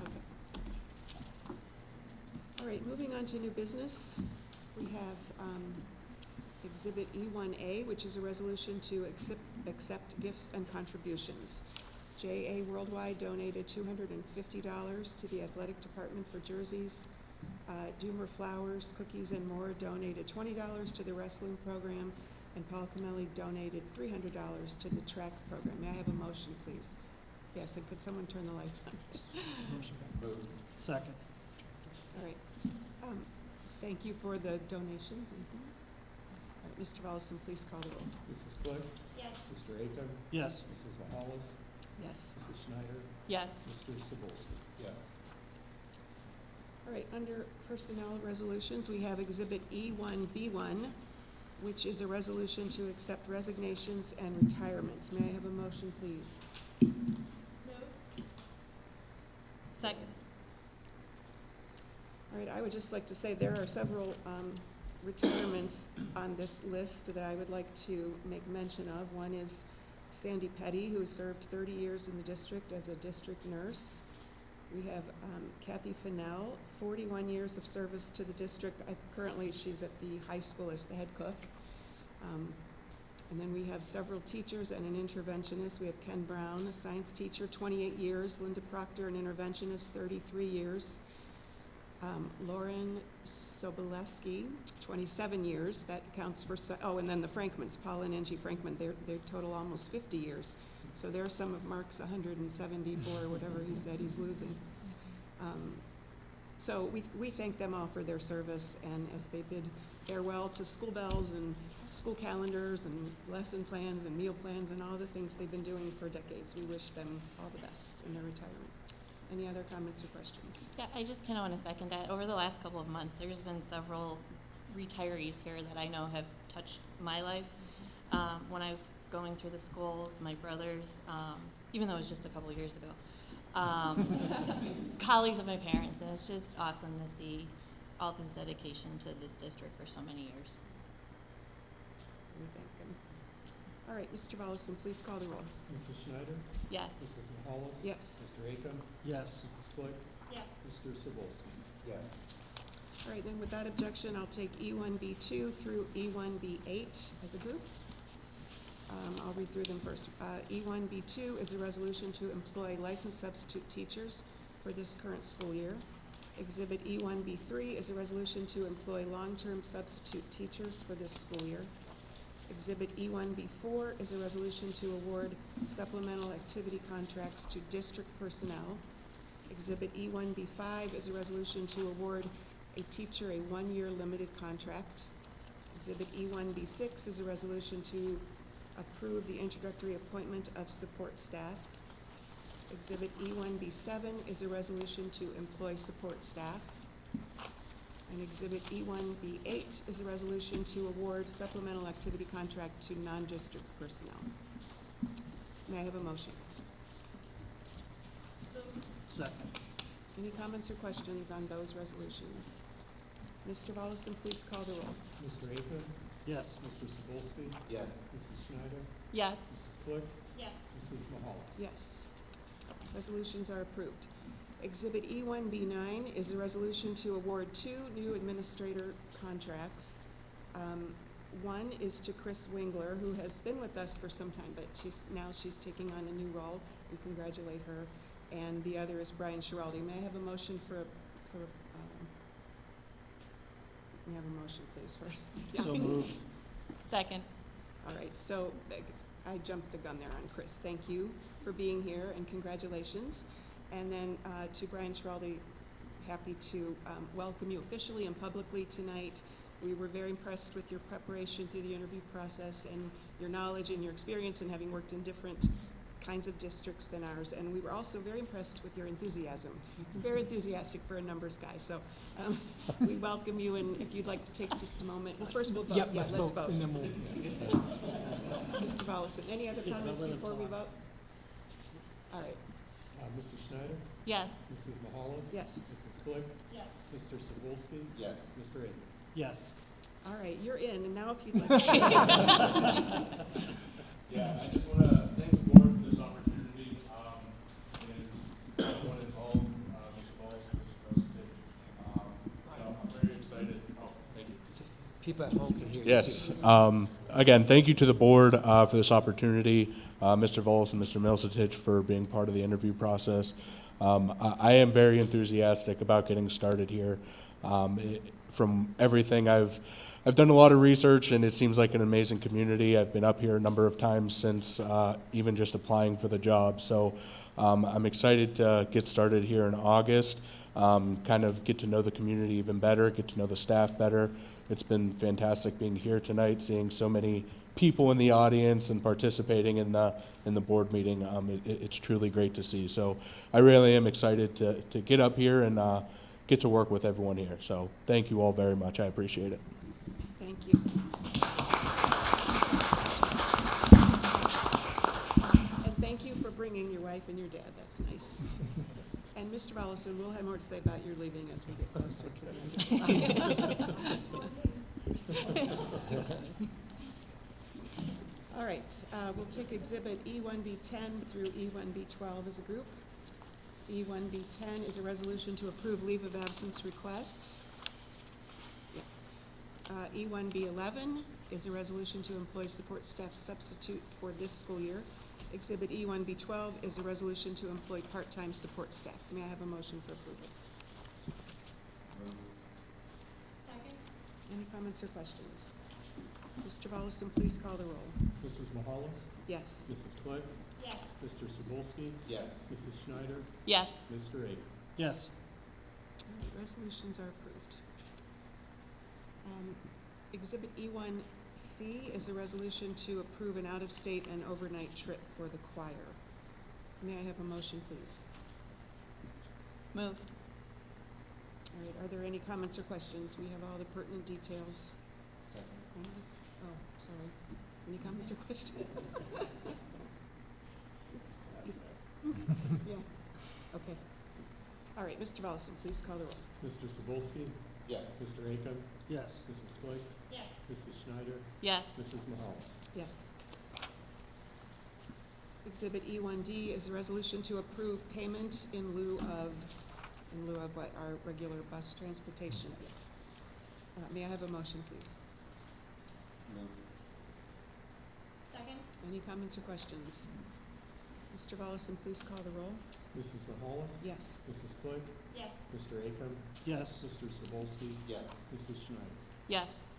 All right, moving on to new business. We have Exhibit E1A, which is a resolution to accept gifts and contributions. JA Worldwide donated $250 to the athletic department for jerseys. Doomer Flowers, Cookies and More donated $20 to the wrestling program, and Paul Camelli donated $300 to the track program. May I have a motion, please? Yes, and could someone turn the lights on? Motion. Move. Second. All right. Thank you for the donations and things. All right, Mr. Volleson, please call the roll. Mrs. Click? Yes. Mr. Akam? Yes. Mrs. Mahalos? Yes. Mrs. Schneider? Yes. Mr. Sabolsky? Yes. All right, under personnel resolutions, we have Exhibit E1B1, which is a resolution to accept resignations and retirements. May I have a motion, please? Second. All right, I would just like to say there are several retirements on this list that I would like to make mention of. One is Sandy Petty, who has served 30 years in the district as a district nurse. We have Kathy Fennell, 41 years of service to the district. Currently, she's at the high school as the head cook. And then we have several teachers and an interventionist. We have Ken Brown, a science teacher, 28 years. Linda Proctor, an interventionist, 33 years. Lauren Soboleski, 27 years. That counts for, and then the Frankmans, Paul and Angie Frankman, they total almost 50 years. So there are some of Mark's 174, whatever he said he's losing. So we thank them all for their service, and as they bid farewell to school bells and school calendars and lesson plans and meal plans and all the things they've been doing for decades, we wish them all the best in their retirement. Any other comments or questions? Yeah, I just kind of want to second that. Over the last couple of months, there's been several retirees here that I know have touched my life. when I was going through the schools, my brothers, even though it was just a couple of years ago, colleagues of my parents, and it's just awesome to see all this dedication to this district for so many years. We thank them. All right, Mr. Volleson, please call the roll. Mrs. Schneider? Yes. Mrs. Mahalis? Yes. Mr. Akam? Yes. Mrs. Flick? Yes. Mr. Sabolsky? Yes. All right, then with that objection, I'll take E1B2 through E1B8 as a group. I'll read through them first. E1B2 is a resolution to employ licensed substitute teachers for this current school year. Exhibit E1B3 is a resolution to employ long-term substitute teachers for this school year. Exhibit E1B4 is a resolution to award supplemental activity contracts to district personnel. Exhibit E1B5 is a resolution to award a teacher a one-year limited contract. Exhibit E1B6 is a resolution to approve the introductory appointment of support staff. Exhibit E1B7 is a resolution to employ support staff. And Exhibit E1B8 is a resolution to award supplemental activity contract to non-district personnel. May I have a motion? Second. Any comments or questions on those resolutions? Mr. Volleson, please call the roll. Mr. Akam? Yes. Mr. Sabolsky? Yes. Mrs. Schneider? Yes. Mrs. Flick? Yes. Mrs. Mahalis? Yes. Resolutions are approved. Exhibit E1B9 is a resolution to award 2 new administrator contracts. One is to Chris Wingler, who has been with us for some time, but she's taking on a new role. We congratulate her. And the other is Brian Schiraldi. May I have a motion may I have a motion, please, first? So moved. Second. All right, so I jumped the gun there on Chris. Thank you for being here and congratulations. And then to Brian Schiraldi, happy to welcome you officially and publicly tonight. We were very impressed with your preparation through the interview process and your knowledge and your experience in having worked in different kinds of districts than ours. And we were also very impressed with your enthusiasm. Very enthusiastic for a numbers guy. So we welcome you, and if you'd like to take just a moment. Well, first we'll vote. Yep, let's vote. And then we'll. Mr. Volleson, any other comments before we vote? All right. Mrs. Schneider? Yes. Mrs. Mahalis? Yes. Mrs. Flick? Yes. Mr. Sabolsky? Yes. Mr. Akam? Yes. All right, you're in, and now if you'd like to. Yeah, I just want to thank the board for this opportunity, and everyone involved, Mr. Balls, Mr. Rosenthal. I'm very excited. Oh, thank you. Just people at home can hear you. Yes. too. Again, thank you to the board for this opportunity, Mr. Vols and Mr. Milsatich for being part of the interview process. I am very enthusiastic about getting started here. From everything I've done a lot of research, and it seems like an amazing community. I've been up here a number of times since even just applying for the job. So I'm excited to get started here in August, kind of get to know the community even better, get to know the staff better. It's been fantastic being here tonight, seeing so many people in the audience and participating in the board meeting. It's truly great to see. So I really am excited to get up here and get to work with everyone here. So thank you all very much. I appreciate it. Thank you. And thank you for bringing your wife and your dad. That's nice. And Mr. Volleson, we'll have more to say about your leaving as we get closer to the end. All right, we'll take Exhibit E1B10 through E1B12 as a group. E1B10 is a resolution to approve leave of absence requests. E1B11 is a resolution to employ support staff substitute for this school year. Exhibit E1B12 is a resolution to employ part-time support staff. May I have a motion for approval? Second. Any comments or questions? Mr. Volleson, please call the roll. Mrs. Mahalis? Yes. Mrs. Flick? Yes. Mr. Sabolsky? Yes. Mrs. Schneider? Yes. Mr. Akam? Yes. All right, resolutions are approved. Exhibit E1C is a resolution to approve an out-of-state and overnight trip for the choir. May I have a motion, please? Moved. All right, are there any comments or questions? We have all the pertinent details. Second. Oh, sorry. Any comments or questions? Yeah, okay. All right, Mr. Volleson, please call the roll. Mr. Cebulski? Yes. Mr. Akam? Yes. Mrs. Clegg? Yes. Mrs. Schneider? Yes. Mrs. Mahalis? Yes. Exhibit E1D is a resolution to approve payment in lieu of what our regular bus transportation is. May I have a motion, please? Second? Any comments or questions? Mr. Volleson, please call the roll. Mrs. Mahalis? Yes. Mrs. Clegg? Yes. Mr. Akam? Yes. Mr. Cebulski? Yes. Mrs. Schneider? Yes.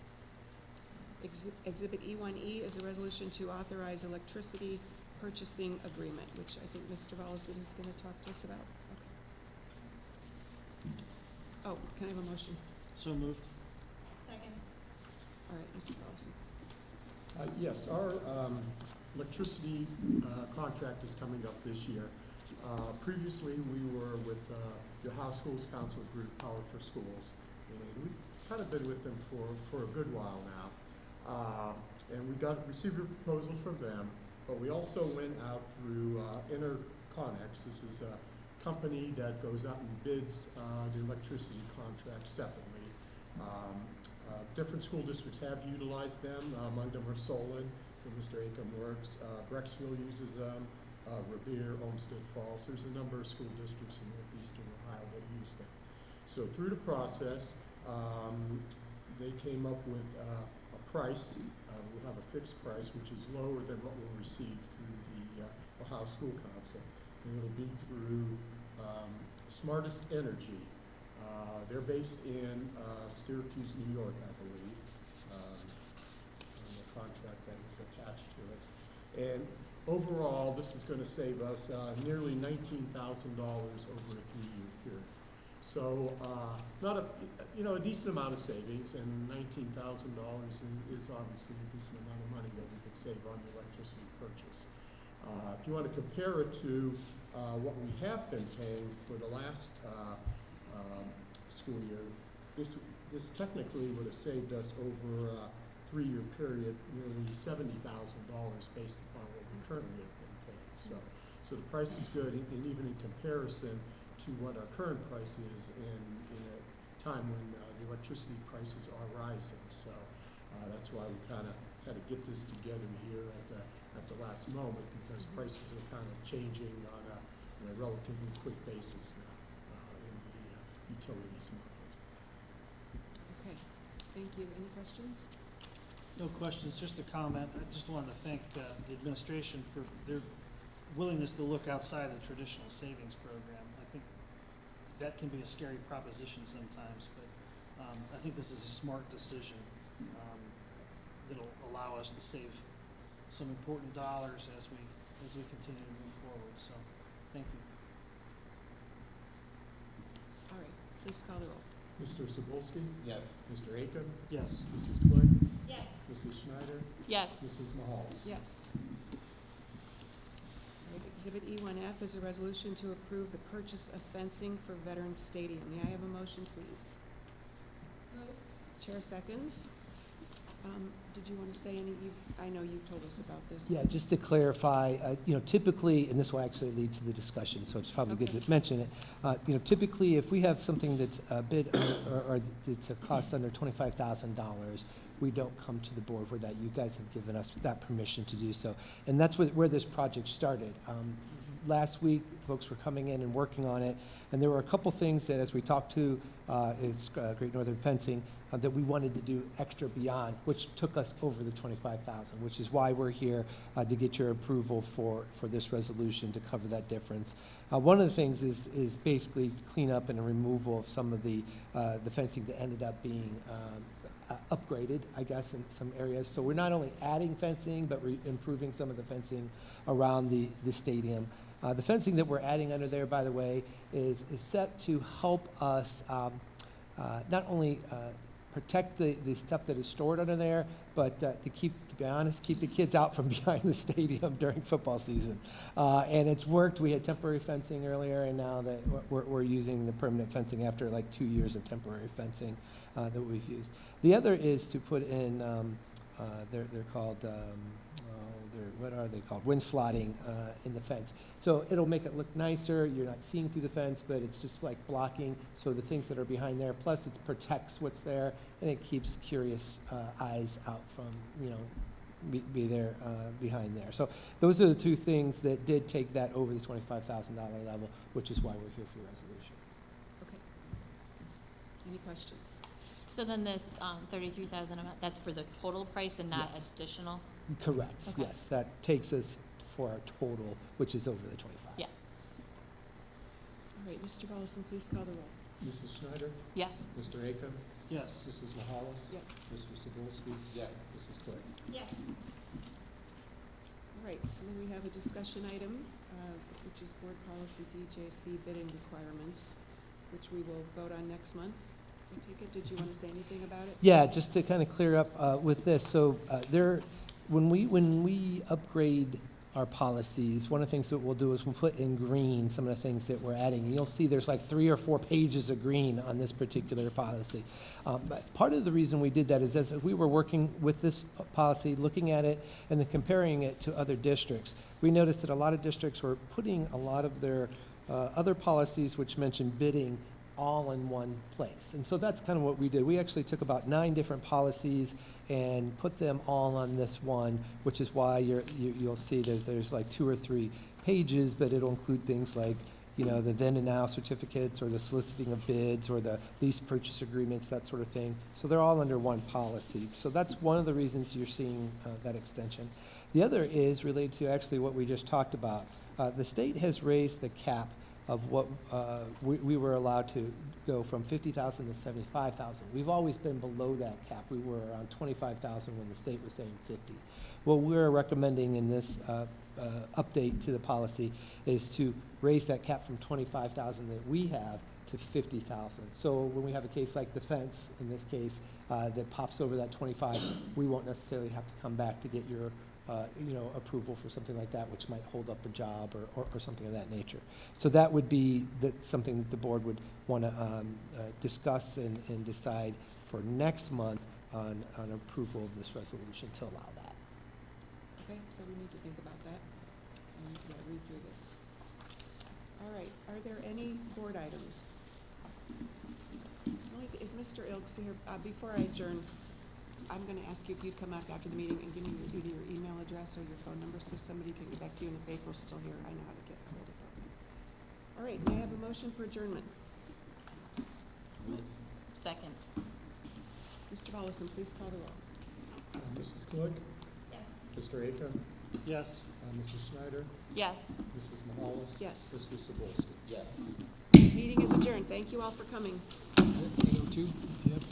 Exhibit E1E is a resolution to authorize electricity purchasing agreement, which I think Mr. Volleson is going to talk to us about. Okay. Oh, can I have a motion? So moved. Second? All right, Mr. Volleson. Yes, our electricity contract is coming up this year. Previously, we were with the Ohio Schools Council group, Power for Schools, and we've kind of been with them for a good while now. And we received a proposal from them, but we also went out through Interconnex. This is a company that goes out and bids the electricity contract separately. Different school districts have utilized them. Among them are Solon, where Mr. Akam works. Brecksville uses them. Revere, Olmsted Falls. There's a number of school districts in northeastern Ohio that use them. So through the process, they came up with a price. We'll have a fixed price, which is lower than what we'll receive through the Ohio School Council. And it'll be through Smartest Energy. They're based in Syracuse, New York, I believe, and the contract that is attached to it. And overall, this is going to save us nearly $19,000 over a 3-year period. So not a decent amount of savings, and $19,000 is obviously a decent amount of money that we could save on the electricity purchase. If you want to compare it to what we have been paying for the last school year, this technically would have saved us over a 3-year period nearly $70,000 based upon what we currently have been paying. So the price is good, and even in comparison to what our current price is in a time when the electricity prices are rising. So that's why we kind of had to get this together here at the last moment, because prices are kind of changing on a relatively quick basis now in the utilities market. Okay, thank you. Any questions? No questions, just a comment. I just wanted to thank the administration for their willingness to look outside the traditional savings program. I think that can be a scary proposition sometimes, but I think this is a smart decision that'll allow us to save some important dollars as we continue to move forward. So, thank you. All right, please call the roll. Mr. Cebulski? Yes. Mr. Akam? Yes. Mrs. Clegg? Yes. Mrs. Schneider? Yes. Mrs. Mahalis? Yes. All right, Exhibit E1F is a resolution to approve the purchase of fencing for Veterans Stadium. May I have a motion, please? Chair seconds. Did you want to say any, I know you told us about this. Yeah, just to clarify, typically, and this will actually lead to the discussion, so it's probably good Okay. to mention it. Typically, if we have something that's a bid or it's a cost under $25,000, we don't come to the board for that. You guys have given us that permission to do so. And that's where this project started. Last week, folks were coming in and working on it, and there were a couple things that, as we talked to Great Northern Fencing, that we wanted to do extra beyond, which took us over the $25,000, which is why we're here to get your approval for this resolution to cover that difference. One of the things is basically cleanup and a removal of some of the fencing that ended up being upgraded, I guess, in some areas. So we're not only adding fencing, but improving some of the fencing around the stadium. The fencing that we're adding under there, by the way, is set to help us not only protect the stuff that is stored under there, but to be honest, keep the kids out from behind the stadium during football season. And it's worked. We had temporary fencing earlier, and now that we're using the permanent fencing after like 2 years of temporary fencing that we've used. The other is to put in they're called, what are they called? Wind slotting in the fence. So it'll make it look nicer. You're not seeing through the fence, but it's just like blocking. So the things that are behind there, plus it protects what's there, and it keeps curious eyes out from, be there behind there. So those are the two things that did take that over the $25,000 level, which is why we're here for your resolution. Okay. Any questions? So then this 33,000 amount, that's for the total price and not Yes. additional? Correct, Okay. yes. That takes us for our total, which is over the 25. Yeah. All right, Mr. Volleson, please call the roll. Mrs. Schneider? Yes. Mr. Akin? Yes. Mrs. Mahalis? Yes. Mr. Sabolsky? Yes. Mrs. Clerk? Yes. All right, so then we have a discussion item, which is Board Policy DJC bidding requirements, which we will vote on next month. I take it, did you want to say anything about it? Yeah, just to kind of clear up with this, so when we upgrade our policies, one of the things that we'll do is we'll put in green some of the things that we're adding. And you'll see there's like 3 or 4 pages of green on this particular policy. But part of the reason we did that is as we were working with this policy, looking at it, and then comparing it to other districts, we noticed that a lot of districts were putting a lot of their other policies which mention bidding all in one place. And so that's kind of what we did. We actually took about 9 different policies and put them all on this one, which is why you'll see there's like 2 or 3 pages, but it'll include things like, the then and now certificates or the soliciting of bids or the lease purchase agreements, that sort of thing. So they're all under one policy. So that's one of the reasons you're seeing that extension. The other is related to actually what we just talked about. The state has raised the cap of what we were allowed to go from 50,000 to 75,000. We've always been below that cap. We were around 25,000 when the state was saying 50. What we're recommending in this update to the policy is to raise that cap from 25,000 that we have to 50,000. So when we have a case like the fence, in this case, that pops over that 25, we won't necessarily have to come back to get your approval for something like that, which might hold up a job or something of that nature. So that would be something that the board would want to discuss and decide for next month on approval of this resolution to allow that. Okay, so we need to think about that. And read through this. All right, are there any board items? Is Mr. Ilks here? Before I adjourn, I'm going to ask you if you'd come back after the meeting and give me either your email address or your phone number so somebody can get back to you, and if April's still here, I know how to get hold of her. All right, may I have a motion for adjournment? Second. Mr. Volleson, please call the roll. Mrs. Clerk? Yes. Mr. Akin? Yes. Mrs. Schneider? Yes. Mrs. Mahalis? Yes. Mr. Sabolsky? Yes. Meeting is adjourned. Thank you all for coming. 8:02. Yep.